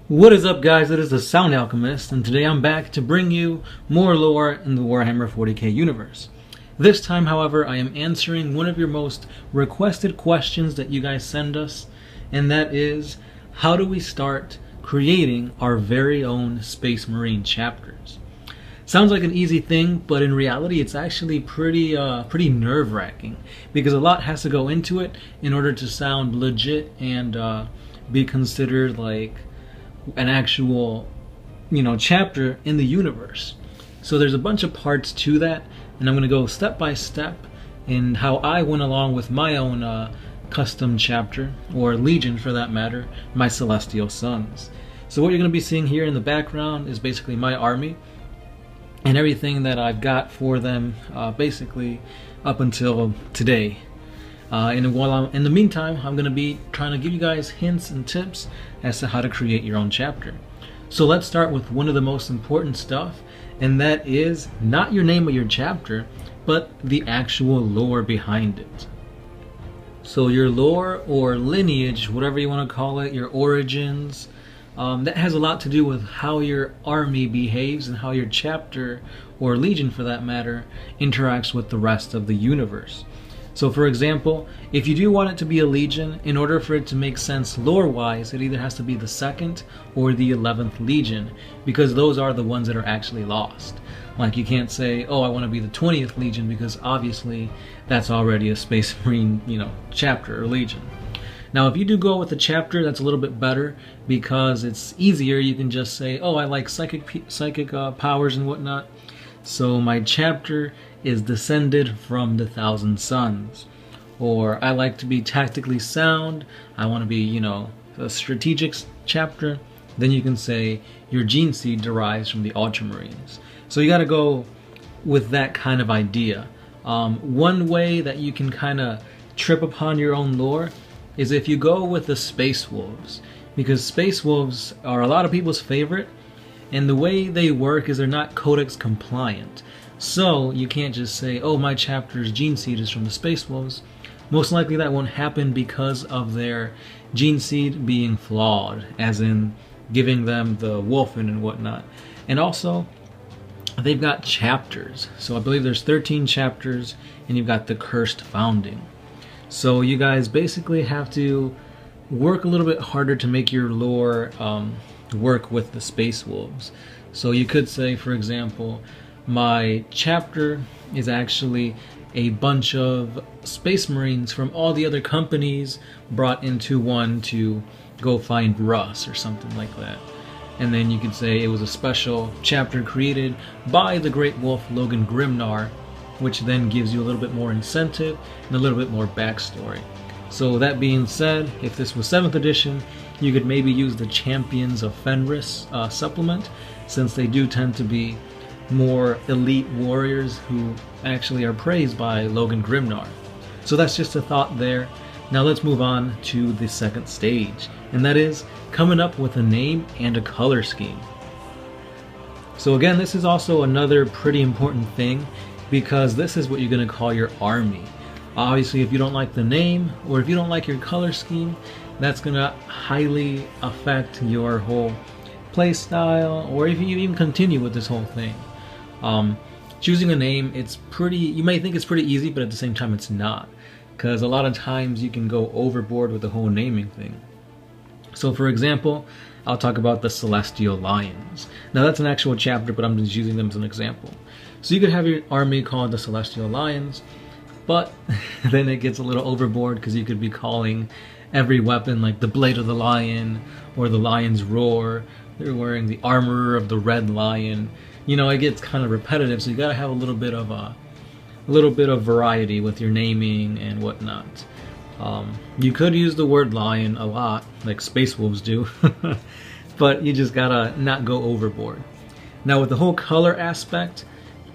What is up, guys? It is the Sound Alchemist, and today I'm back to bring you more lore in the Warhammer 40k universe. This time, however, I am answering one of your most requested questions that you guys send us, and that is, how do we start creating our very own Space Marine chapters? Sounds like an easy thing, but in reality it's actually pretty nerve-wracking, because a lot has to go into it in order to sound legit and be considered like an actual, chapter in the universe. So there's a bunch of parts to that, and I'm going to go step by step in how I went along with my own custom chapter, or legion for that matter, my Celestial Sons. So what you're going to be seeing here in the background is basically my army, and everything that I've got for them basically up until today. In the meantime, I'm going to be trying to give you guys hints and tips as to how to create your own chapter. So let's start with one of the most important stuff, and that is not your name of your chapter, but the actual lore behind it. So your lore or lineage, whatever you want to call it, your origins, that has a lot to do with how your army behaves and how your chapter, or legion for that matter, interacts with the rest of the universe. So for example, if you do want it to be a legion, in order for it to make sense lore-wise, it either has to be the 2nd or the 11th legion, because those are the ones that are actually lost. Like, you can't say, oh, I want to be the 20th legion, because obviously that's already a Space Marine, chapter or legion. Now, if you do go with a chapter, that's a little bit better, because it's easier. You can just say, oh, I like psychic powers and whatnot. So my chapter is descended from the 1,000 Suns. Or I like to be tactically sound, I want to be, a strategic chapter. Then you can say your gene seed derives from the Ultramarines. So you got to go with that kind of idea. One way that you can kind of trip upon your own lore is if you go with the Space Wolves. Because Space Wolves are a lot of people's favorite, and the way they work is they're not Codex compliant. So you can't just say, oh, my chapter's gene seed is from the Space Wolves. Most likely that won't happen because of their gene seed being flawed, as in giving them the wolfen and whatnot. And also, they've got chapters. So I believe there's 13 chapters, and you've got the Cursed Founding. So you guys basically have to work a little bit harder to make your lore work with the Space Wolves. So you could say, for example, my chapter is actually a bunch of Space Marines from all the other companies brought into one to go find Russ or something like that. And then you could say it was a special chapter created by the Great Wolf Logan Grimnar, which then gives you a little bit more incentive and a little bit more backstory. So that being said, if this was 7th edition, you could maybe use the Champions of Fenris supplement, since they do tend to be more elite warriors who actually are praised by Logan Grimnar. So that's just a thought there. Now let's move on to the 2nd stage, and that is coming up with a name and a color scheme. So again, this is also another pretty important thing, because this is what you're going to call your army. Obviously, if you don't like the name, or if you don't like your color scheme, that's going to highly affect your whole play style, or if you even continue with this whole thing. Choosing a name, you may think it's pretty easy, but at the same time it's not, because a lot of times you can go overboard with the whole naming thing. So for example, I'll talk about the Celestial Lions. Now that's an actual chapter, but I'm just using them as an example. So you could have your army called the Celestial Lions, but then it gets a little overboard, because you could be calling every weapon like the Blade of the Lion or the Lion's Roar. They're wearing the armor of the Red Lion. It gets kind of repetitive, so you gotta have a little bit of variety with your naming and whatnot. You could use the word lion a lot, like Space Wolves do, but you just gotta not go overboard. Now with the whole color aspect,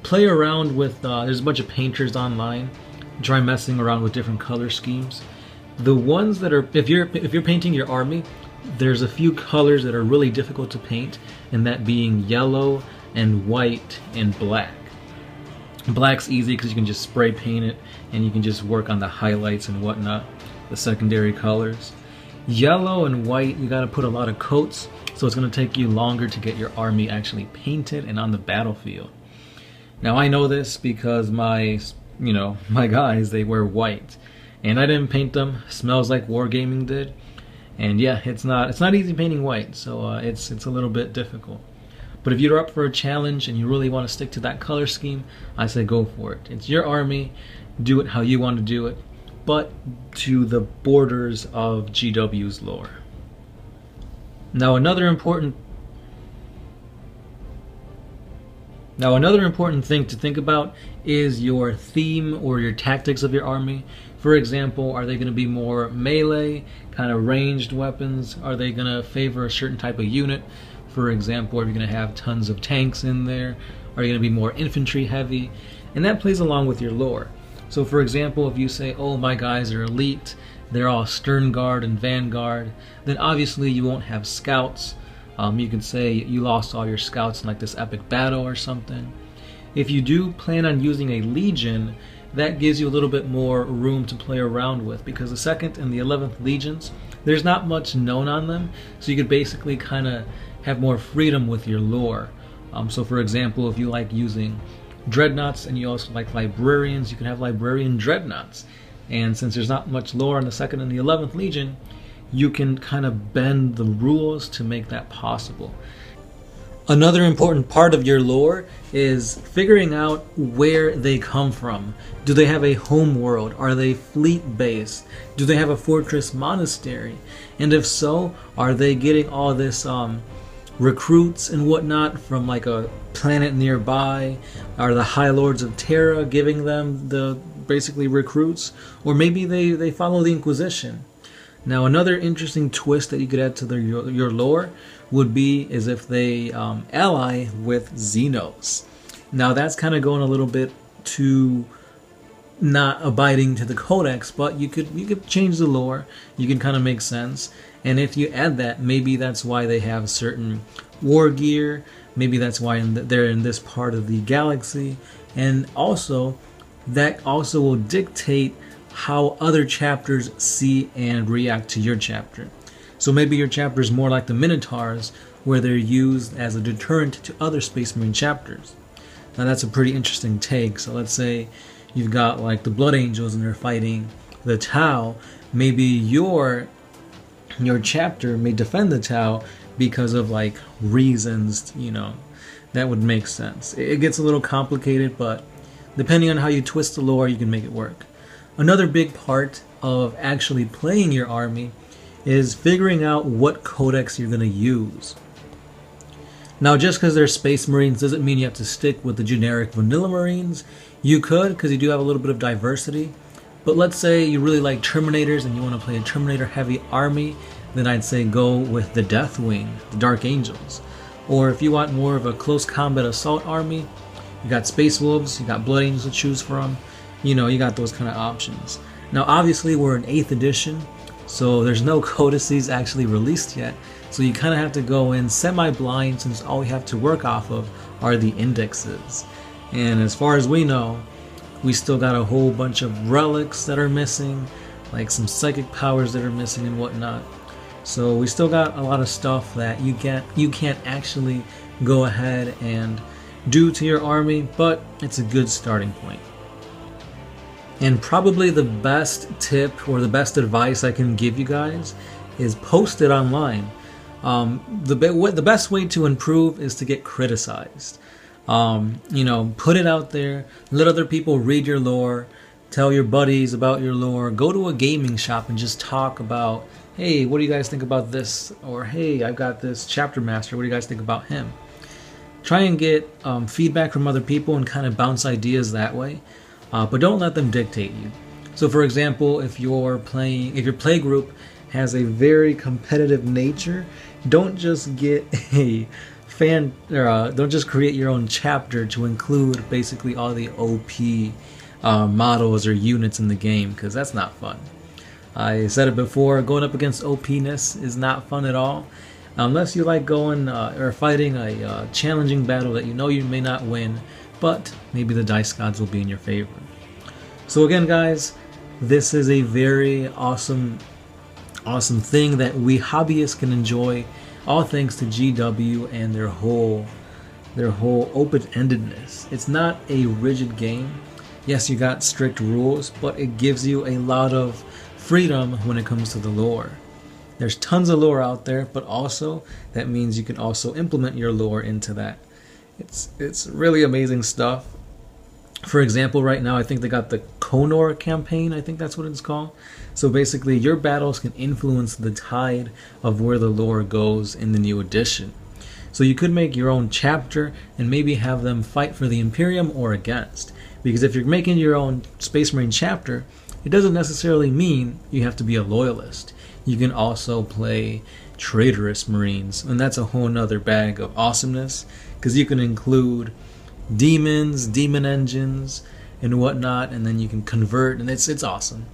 play around with, there's a bunch of painters online, try messing around with different color schemes. The ones that are, if you're painting your army, there's a few colors that are really difficult to paint, and that being yellow and white and black. Black's easy because you can just spray paint it, and you can just work on the highlights and whatnot, the secondary colors. Yellow and white, you got to put a lot of coats, so it's going to take you longer to get your army actually painted and on the battlefield. Now I know this because my guys, they wear white, and I didn't paint them. Smells like Wargaming did, and yeah, it's not easy painting white, so it's a little bit difficult. But if you're up for a challenge and you really want to stick to that color scheme, I say go for it. It's your army, do it how you want to do it, but to the borders of GW's lore. Now another important thing to think about is your theme or your tactics of your army. For example, are they going to be more melee, kind of ranged weapons? Are they going to favor a certain type of unit? For example, are you going to have tons of tanks in there? Are you going to be more infantry heavy? And that plays along with your lore. So for example, if you say, oh, my guys are elite, they're all Stern Guard and Vanguard, then obviously you won't have scouts. You could say you lost all your scouts in like this epic battle or something. If you do plan on using a Legion, that gives you a little bit more room to play around with, because the 2nd and the 11th Legions, there's not much known on them, so you could basically kind of have more freedom with your lore. So for example, if you like using dreadnoughts and you also like librarians, you can have librarian dreadnoughts. And since there's not much lore on the 2nd and the 11th Legion, you can kind of bend the rules to make that possible. Another important part of your lore is figuring out where they come from. Do they have a home world? Are they fleet based? Do they have a fortress monastery? And if so, are they getting all this recruits and whatnot from like a planet nearby? Are the High Lords of Terra giving them the basically recruits? Or maybe they follow the Inquisition. Now another interesting twist that you could add to your lore would be is if they ally with Xenos. Now that's kind of going a little bit to not abiding to the codex, but you could change the lore. You can kind of make sense. And if you add that, maybe that's why they have certain war gear. Maybe that's why they're in this part of the galaxy. And also, that also will dictate how other chapters see and react to your chapter. So maybe your chapter is more like the Minotaurs, where they're used as a deterrent to other Space Marine chapters. Now that's a pretty interesting take. So let's say you've got like the Blood Angels and they're fighting the Tau. Maybe your chapter may defend the Tau because of like reasons, that would make sense. It gets a little complicated, but depending on how you twist the lore, you can make it work. Another big part of actually playing your army is figuring out what codex you're going to use. Now, just because they're Space Marines doesn't mean you have to stick with the generic vanilla Marines. You could, because you do have a little bit of diversity. But let's say you really like Terminators and you want to play a Terminator heavy army, then I'd say go with the Deathwing, the Dark Angels. Or if you want more of a close combat assault army, you got Space Wolves, you got Blood Angels to choose from. You got those kind of options. Now obviously we're in 8th edition, so there's no codices actually released yet. So you kind of have to go in semi-blind, since all we have to work off of are the indexes. And as far as we know, we still got a whole bunch of relics that are missing, like some psychic powers that are missing and whatnot. So we still got a lot of stuff that you can't actually go ahead and do to your army, but it's a good starting point. And probably the best tip or the best advice I can give you guys is post it online. The best way to improve is to get criticized. Put it out there, let other people read your lore, tell your buddies about your lore, go to a gaming shop and just talk about, hey, what do you guys think about this? Or hey, I've got this chapter master, what do you guys think about him? Try and get feedback from other people and kind of bounce ideas that way. But don't let them dictate you. So for example, if your play group has a very competitive nature, don't just get a don't just create your own chapter to include basically all the OP models or units in the game, because that's not fun. I said it before, going up against OP-ness is not fun at all, unless you like going or fighting a challenging battle that you may not win, but maybe the dice gods will be in your favor. So again, guys, this is a very awesome thing that we hobbyists can enjoy. all thanks to GW and their whole open-endedness. It's not a rigid game. Yes, you got strict rules, but it gives you a lot of freedom when it comes to the lore. There's tons of lore out there, but also that means you can also implement your lore into that. It's really amazing stuff. For example, right now I think they got the Conor campaign, I think that's what it's called. So basically your battles can influence the tide of where the lore goes in the new edition. So you could make your own chapter and maybe have them fight for the Imperium or against. Because if you're making your own Space Marine chapter, it doesn't necessarily mean you have to be a loyalist. You can also play traitorous Marines, and that's a whole nother bag of awesomeness, because you can include demons, demon engines, and whatnot, and then you can convert, and it's awesome.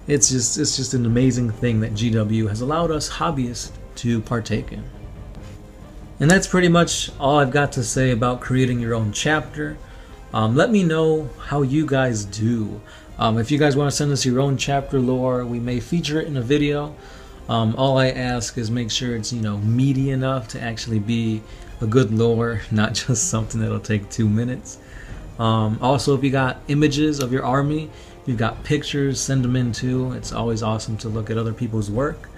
It's just an amazing thing that GW has allowed us hobbyists to partake in. And that's pretty much all I've got to say about creating your own chapter. Let me know how you guys do. If you guys want to send us your own chapter lore, we may feature it in a video. All I ask is make sure it's, meaty enough to actually be a good lore, not just something that'll take 2 minutes. Also, if you got images of your army, if you've got pictures, send them in too. It's always awesome to look at other people's work.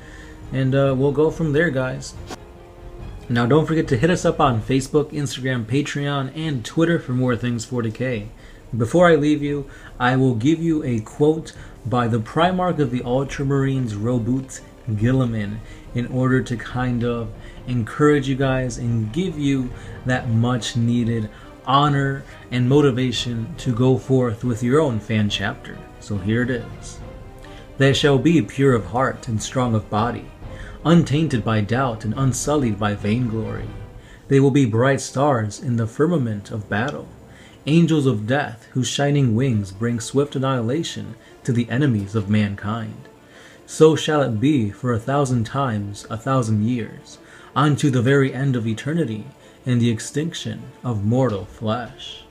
And we'll go from there, guys. Now, don't forget to hit us up on Facebook, Instagram, Patreon, and Twitter for more things 40k. Before I leave you, I will give you a quote by the Primarch of the Ultramarines, Robert Gilliman, in order to kind of encourage you guys and give you that much needed honor and motivation to go forth with your own fan chapter. So here it is. They shall be pure of heart and strong of body, untainted by doubt and unsullied by vainglory. They will be bright stars in the firmament of battle, angels of death whose shining wings bring swift annihilation to the enemies of mankind. So shall it be for 1,000 times 1,000 years, unto the very end of eternity and the extinction of mortal flesh.